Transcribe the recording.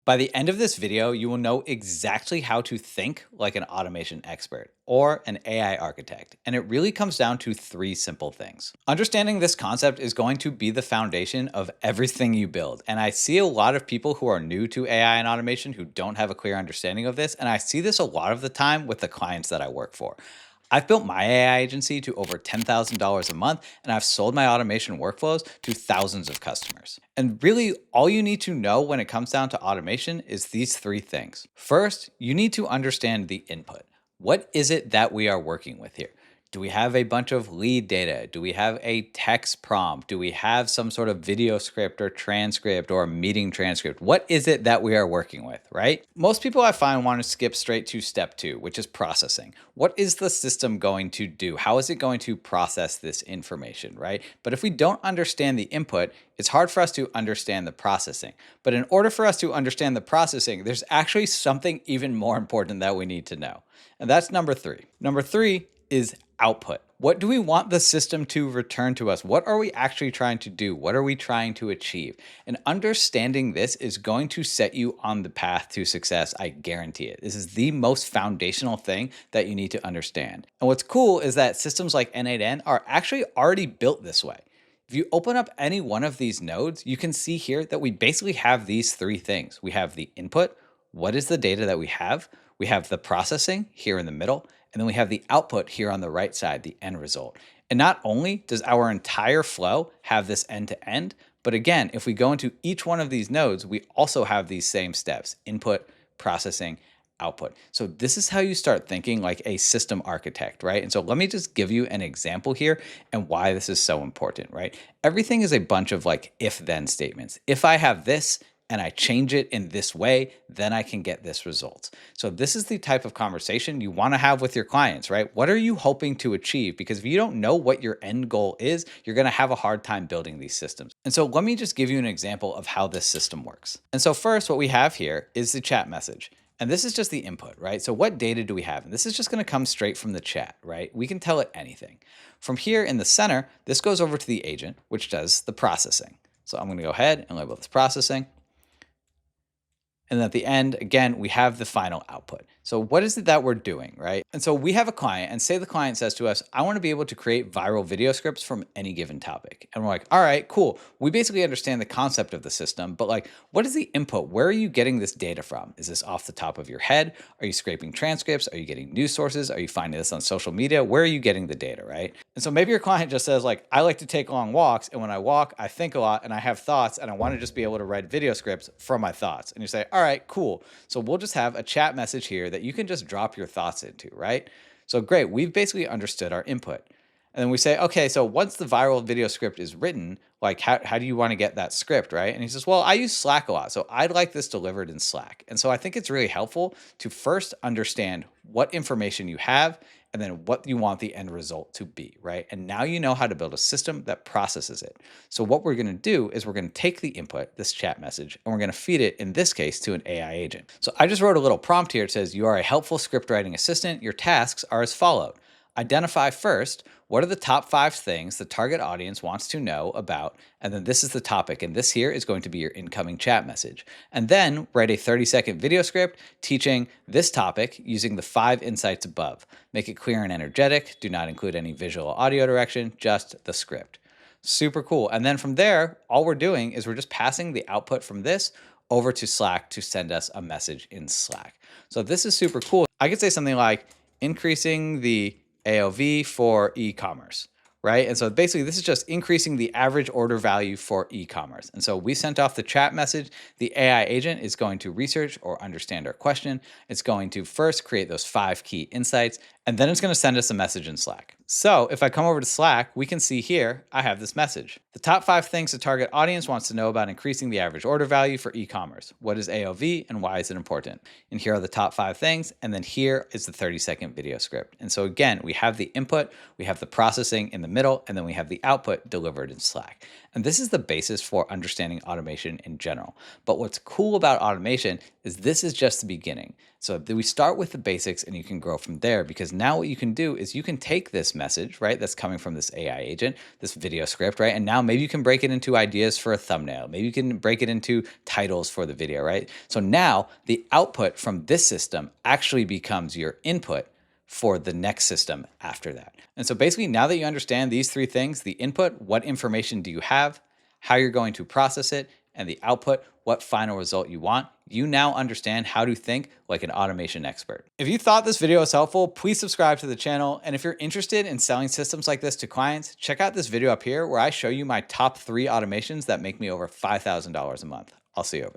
By the end of this video, you will know exactly how to think like an automation expert or an AI architect. And it really comes down to three simple things. Understanding this concept is going to be the foundation of everything you build. And I see a lot of people who are new to AI and automation who don't have a clear understanding of this. And I see this a lot of the time with the clients that I work for. I've built my AI agency to over $10,000 a month, and I've sold my automation workflows to thousands of customers. And really, all you need to know when it comes down to automation is these three things. First, you need to understand the input. What is it that we are working with here? Do we have a bunch of lead data? Do we have a text prompt? Do we have some sort of video script or transcript or a meeting transcript? What is it that we are working with, right? Most people I find want to skip straight to step two, which is processing. What is the system going to do? How is it going to process this information, right? But if we don't understand the input, it's hard for us to understand the processing. But in order for us to understand the processing, there's actually something even more important that we need to know. And that's number three. Number three is output. What do we want the system to return to us? What are we actually trying to do? What are we trying to achieve? And understanding this is going to set you on the path to success. I guarantee it. This is the most foundational thing that you need to understand. And what's cool is that systems like N8N are actually already built this way. If you open up any one of these nodes, you can see here that we basically have these three things. We have the input. What is the data that we have? We have the processing here in the middle, and then we have the output here on the right side, the end result. And not only does our entire flow have this end to end, but again, if we go into each one of these nodes, we also have these same steps: input, processing, output. So this is how you start thinking like a system architect, right? And so let me just give you an example here and why this is so important, right? Everything is a bunch of like if-then statements. If I have this, and I change it in this way, then I can get this result. So this is the type of conversation you want to have with your clients, right? What are you hoping to achieve? Because if you don't know what your end goal is, you're going to have a hard time building these systems. And so let me just give you an example of how this system works. And so first, what we have here is the chat message. And this is just the input, right? So what data do we have? And this is just going to come straight from the chat, right? We can tell it anything. From here in the center, this goes over to the agent, which does the processing. So I'm going to go ahead and label this processing. And then at the end, again, we have the final output. So what is it that we're doing, right? And so we have a client, and say the client says to us, I want to be able to create viral video scripts from any given topic. And we're like, all right, cool. We basically understand the concept of the system, but like, what is the input? Where are you getting this data from? Is this off the top of your head? Are you scraping transcripts? Are you getting news sources? Are you finding this on social media? Where are you getting the data, right? And so maybe your client just says like, I like to take long walks, and when I walk, I think a lot, and I have thoughts, and I want to just be able to write video scripts from my thoughts. And you say, all right, cool. So we'll just have a chat message here that you can just drop your thoughts into, right? So great, we've basically understood our input. And then we say, okay, so once the viral video script is written, like how do you want to get that script, right? And he says, well, I use Slack a lot, so I'd like this delivered in Slack. And so I think it's really helpful to first understand what information you have and then what you want the end result to be, right? And now you know how to build a system that processes it. So what we're going to do is we're going to take the input, this chat message, and we're going to feed it, in this case, to an AI agent. So I just wrote a little prompt here. It says, you are a helpful script writing assistant. Your tasks are as follows. Identify first, what are the top 5 things the target audience wants to know about? And then this is the topic. And this here is going to be your incoming chat message. And then write a 30-second video script teaching this topic using the 5 insights above. Make it clear and energetic. Do not include any visual or audio direction, just the script. Super cool. And then from there, all we're doing is we're just passing the output from this over to Slack to send us a message in Slack. So this is super cool. I could say something like increasing the AOV for e-commerce, right? And so basically this is just increasing the average order value for e-commerce. And so we sent off the chat message. The AI agent is going to research or understand our question. It's going to first create those 5 key insights, and then it's going to send us a message in Slack. So if I come over to Slack, we can see here, I have this message. The top 5 things the target audience wants to know about increasing the average order value for e-commerce. What is AOV and why is it important? And here are the top 5 things. And then here is the 30-second video script. And so again, we have the input, we have the processing in the middle, and then we have the output delivered in Slack. And this is the basis for understanding automation in general. But what's cool about automation is this is just the beginning. So we start with the basics and you can grow from there, because now what you can do is you can take this message, right, that's coming from this AI agent, this video script, right? And now maybe you can break it into ideas for a thumbnail. Maybe you can break it into titles for the video, right? So now the output from this system actually becomes your input for the next system after that. And so basically, now that you understand these three things, the input, what information do you have, how you're going to process it, and the output, what final result you want, you now understand how to think like an automation expert. If you thought this video was helpful, please subscribe to the channel. And if you're interested in selling systems like this to clients, check out this video up here where I show you my top 3 automations that make me over $5,000 a month. I'll see you over there.